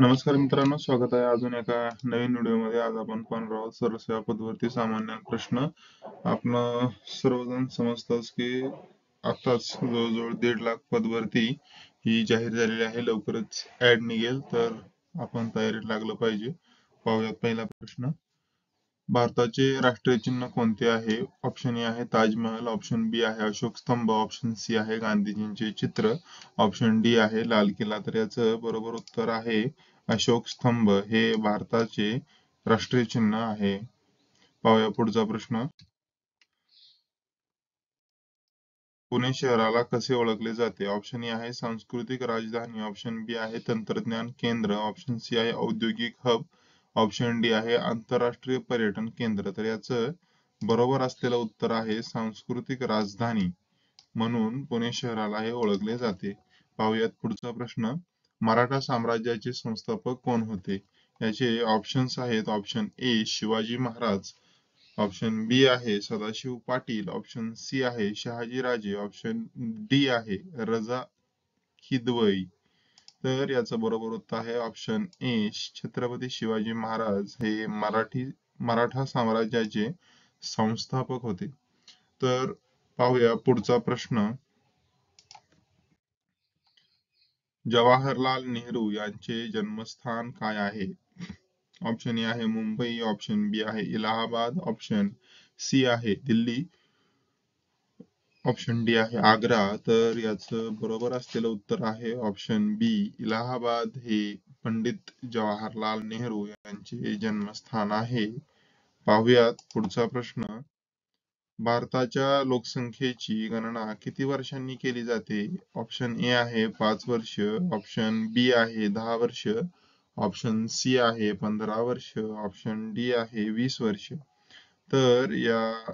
नमस्कार मित्रांनो, स्वागत आहे अजून एका नवीन व्हिडिओमध्ये. आज आपण पाहणार आहोत सर्वसेवा पदभरती सामान्य प्रश्न. आपण सर्वजण समजतात की आताच जवळजवळ 1.5 लाख पदभरती ही जाहीर झालेली आहे. लवकरच ऍड निघेल, तर आपण तयारीत लागलं पाहिजे. पाहूयात पहिला प्रश्न. भारताचे राष्ट्रीय चिन्ह कोणते आहे? ऑप्शन ए आहे ताजमहल, ऑप्शन बी आहे अशोक स्तंभ, ऑप्शन सी आहे गांधीजींचे चित्र, ऑप्शन डी आहे लाल किल्ला. तर याचं बरोबर उत्तर आहे अशोक स्तंभ हे भारताचे राष्ट्रीय चिन्ह आहे. पाहूया पुढचा प्रश्न. पुणे शहराला कसे ओळखले जाते? ऑप्शन ए आहे सांस्कृतिक राजधानी, ऑप्शन बी आहे तंत्रज्ञान केंद्र, ऑप्शन सी आहे औद्योगिक हब, ऑप्शन डी आहे आंतरराष्ट्रीय पर्यटन केंद्र. तर याचं बरोबर असलेलं उत्तर आहे सांस्कृतिक राजधानी म्हणून पुणे शहराला हे ओळखले जाते. पाहूयात पुढचा प्रश्न. मराठा साम्राज्याचे संस्थापक कोण होते? याचे ऑप्शन्स आहेत. Option A Shivaji Maharaj, option B आहे सदाशिव पाटील, ऑप्शन सी आहे शहाजी राजे, ऑप्शन डी आहे रजा हिदवई. तर याचं बरोबर उत्तर आहे ऑप्शन ए छत्रपती शिवाजी महाराज हे मराठा साम्राज्याचे संस्थापक होते. तर पाहूया पुढचा प्रश्न. जवाहरलाल नेहरू यांचे जन्मस्थान काय आहे? ऑप्शन ए आहे मुंबई, ऑप्शन बी आहे इलाहाबाद, ऑप्शन सी आहे दिल्ली, ऑप्शन डी आहे आग्रा. तर याचं बरोबर असलेलं उत्तर आहे ऑप्शन बी इलाहाबाद हे पंडित जवाहरलाल नेहरू यांचे जन्मस्थान आहे. पाहुयात पुढचा प्रश्न. भारताच्या लोकसंख्येची गणना किती वर्षांनी केली जाते? ऑप्शन ए आहे 5 वर्ष, ऑप्शन बी आहे 10 वर्ष, ऑप्शन सी आहे 15 वर्ष, ऑप्शन डी आहे 20 वर्ष. तर या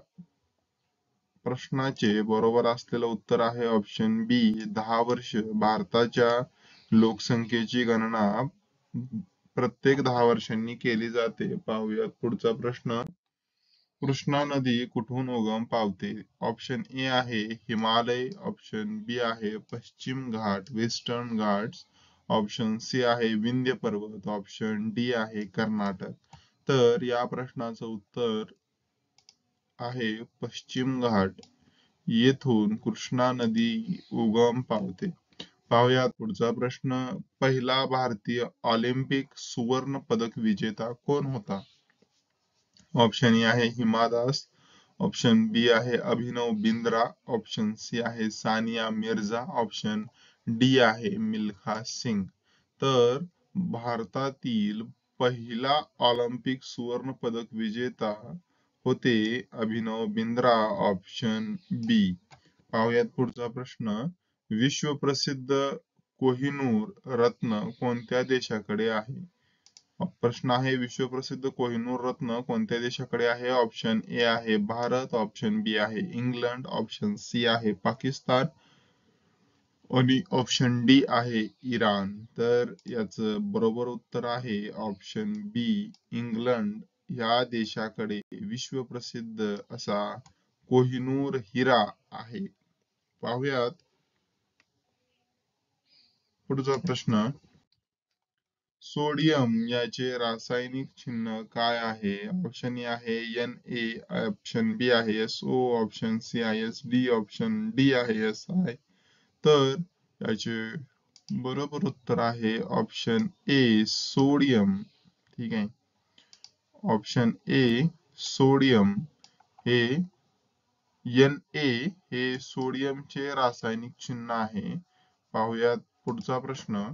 प्रश्नाचे बरोबर असलेलं उत्तर आहे ऑप्शन बी 10 वर्ष. भारताच्या लोकसंख्येची गणना प्रत्येक 10 वर्षांनी केली जाते. पाहूयात पुढचा प्रश्न. कृष्णा नदी कुठून उगम पावते? ऑप्शन ए आहे हिमालय, ऑप्शन बी आहे पश्चिम घाट वेस्टर्न घाट्स, ऑप्शन सी आहे विंध्य पर्वत, ऑप्शन डी आहे कर्नाटक. तर या प्रश्नाचं उत्तर आहे पश्चिम घाट येथून कृष्णा नदी उगम पावते. पाहुयात पुढचा प्रश्न. पहिला भारतीय ऑलिम्पिक सुवर्ण पदक विजेता कोण होता? ऑप्शन ए आहे हिमा दास, ऑप्शन बी आहे अभिनव बिंद्रा, ऑप्शन सी आहे सानिया मिर्झा, ऑप्शन डी आहे मिल्खा सिंग. तर भारतातील पहिला ऑलिम्पिक सुवर्ण पदक विजेता होते अभिनव बिंद्रा, ऑप्शन बी. पाहुयात पुढचा प्रश्न. विश्वप्रसिद्ध कोहिनूर रत्न कोणत्या देशाकडे आहे? प्रश्न आहे विश्वप्रसिद्ध कोहिनूर रत्न कोणत्या देशाकडे आहे? ऑप्शन ए आहे भारत, ऑप्शन बी आहे इंग्लंड, ऑप्शन सी आहे पाकिस्तान आणि ऑप्शन डी आहे इराण. तर याचं बरोबर उत्तर आहे ऑप्शन बी इंग्लंड या देशाकडे विश्वप्रसिद्ध असा कोहिनूर हिरा आहे. पाहुयात पुढचा प्रश्न. सोडियम याचे रासायनिक चिन्ह काय आहे? ऑप्शन ए आहे Na, ऑप्शन बी आहे So, ऑप्शन सी आहे Sd, ऑप्शन डी आहे Si. तर याचे बरोबर उत्तर आहे ऑप्शन ए सोडियम. ठीक आहे, ऑप्शन ए सोडियम हे Na हे सोडियमचे रासायनिक चिन्ह आहे. पाहुयात पुढचा प्रश्न.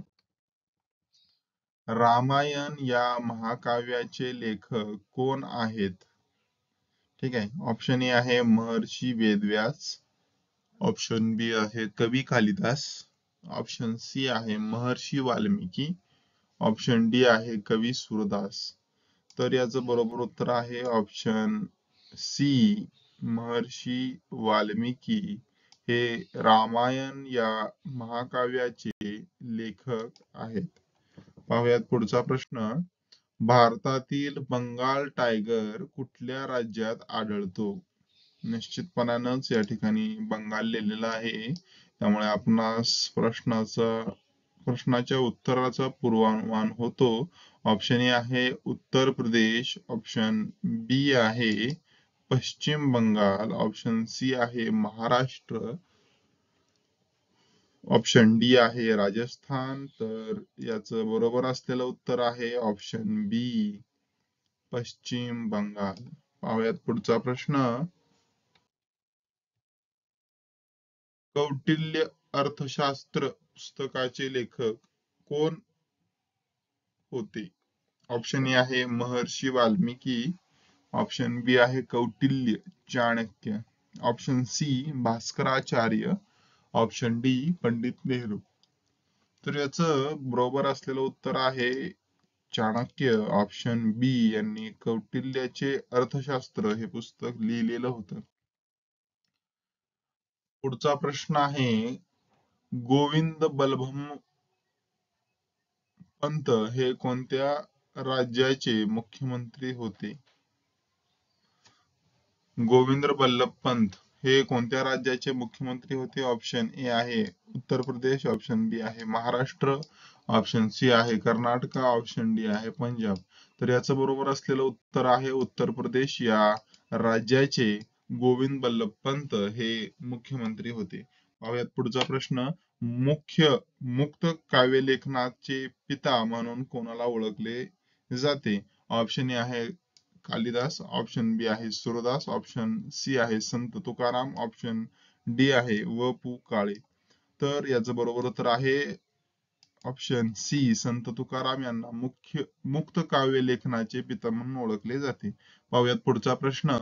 रामायण या महाकाव्याचे लेखक कोण आहेत? ठीक आहे, ऑप्शन ए आहे महर्षी वेदव्यास, ऑप्शन बी आहे कवी कालिदास, ऑप्शन सी आहे महर्षी वाल्मिकी, ऑप्शन डी आहे कवी सूरदास. तर याचं बरोबर उत्तर आहे ऑप्शन सी महर्षी वाल्मिकी हे रामायण या महाकाव्याचे लेखक आहेत. पाहुयात पुढचा प्रश्न. भारतातील बंगाल टायगर कुठल्या राज्यात आढळतो? निश्चितपणानंच या ठिकाणी बंगाल लिहिलेला आहे, त्यामुळे आपणास प्रश्नाचा प्रश्नाच्या उत्तराचा पूर्वानुमान होतो? ऑप्शन ए आहे उत्तर प्रदेश, ऑप्शन बी आहे पश्चिम बंगाल, ऑप्शन सी आहे महाराष्ट्र, ऑप्शन डी आहे राजस्थान. तर याचं बरोबर असलेलं उत्तर आहे ऑप्शन बी, पश्चिम बंगाल. पाहूयात पुढचा प्रश्न. कौटिल्य अर्थशास्त्र पुस्तकाचे लेखक कोण होते? ऑप्शन ए आहे महर्षी वाल्मिकी, ऑप्शन बी आहे Kautilya Chanakya, option C Bhaskaracharya, option D Pandit Nehru. तर याचं बरोबर असलेलं उत्तर आहे चाणक्य. ऑप्शन बी यांनी कौटिल्याचे अर्थशास्त्र हे पुस्तक लिहिलेलं होतं. पुढचा प्रश्न आहे गोविंद बल्लभ पंत हे कोणत्या राज्याचे मुख्यमंत्री होते? गोविंद बल्लभ पंत हे कोणत्या राज्याचे मुख्यमंत्री होते? ऑप्शन ए आहे उत्तर प्रदेश, ऑप्शन बी आहे महाराष्ट्र, ऑप्शन सी आहे कर्नाटक, ऑप्शन डी आहे पंजाब. तर याचं बरोबर असलेलं उत्तर आहे उत्तर प्रदेश या राज्याचे गोविंद बल्लभ पंत हे मुख्यमंत्री होते. पाहूयात पुढचा प्रश्न. मुक्त काव्यलेखनाचे पिता म्हणून कोणाला ओळखले जाते? ऑप्शन ए आहे कालिदास, ऑप्शन बी आहे सूरदास, ऑप्शन सी आहे संत तुकाराम, ऑप्शन डी आहे व.पु. काळे. तर याचं बरोबर उत्तर आहे ऑप्शन सी, संत तुकाराम यांना मुक्त काव्य लेखनाचे पिता म्हणून ओळखले जाते. पाहूयात पुढचा प्रश्न.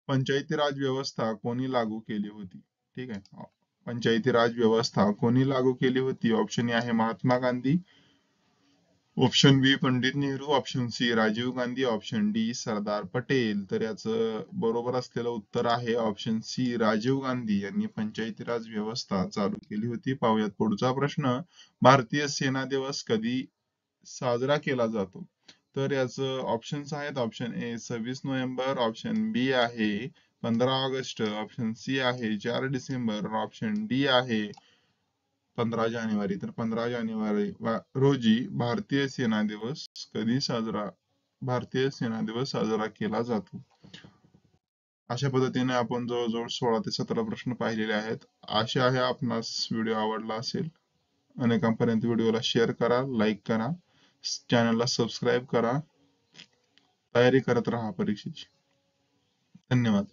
पंचायती राज व्यवस्था कोणी लागू केली होती? ठीक आहे. पंचायती राज व्यवस्था कोणी लागू केली होती? ऑप्शन ए आहे Mahatma Gandhi, option B Pandit Nehru, option C Rajiv Gandhi, option D Sardar Patel. तर याचं बरोबर असलेलं उत्तर आहे ऑप्शन सी राजीव गांधी यांनी पंचायती राज व्यवस्था चालू केली होती. पाहूयात पुढचा प्रश्न. भारतीय सेना दिवस कधी साजरा केला जातो? तर याचं ऑप्शन्स आहेत. ऑप्शन ए 26 नोव्हेंबर, ऑप्शन बी आहे 15 ऑगस्ट, ऑप्शन सी आहे 4 डिसेंबर, ऑप्शन डी आहे 15 जानेवारी. तर 15 जानेवारी रोजी भारतीय सेना दिवस साजरा केला जातो. अशा पद्धतीने आपण जवळजवळ 16 ते 17 प्रश्न पाहिलेले आहेत. आशा आहे आपणास व्हिडिओ आवडला असेल. अनेकांपर्यंत व्हिडिओला शेअर करा, लाईक करा, चॅनलला सबस्क्राईब करा. तयारी करत राहा परीक्षेची. धन्यवाद.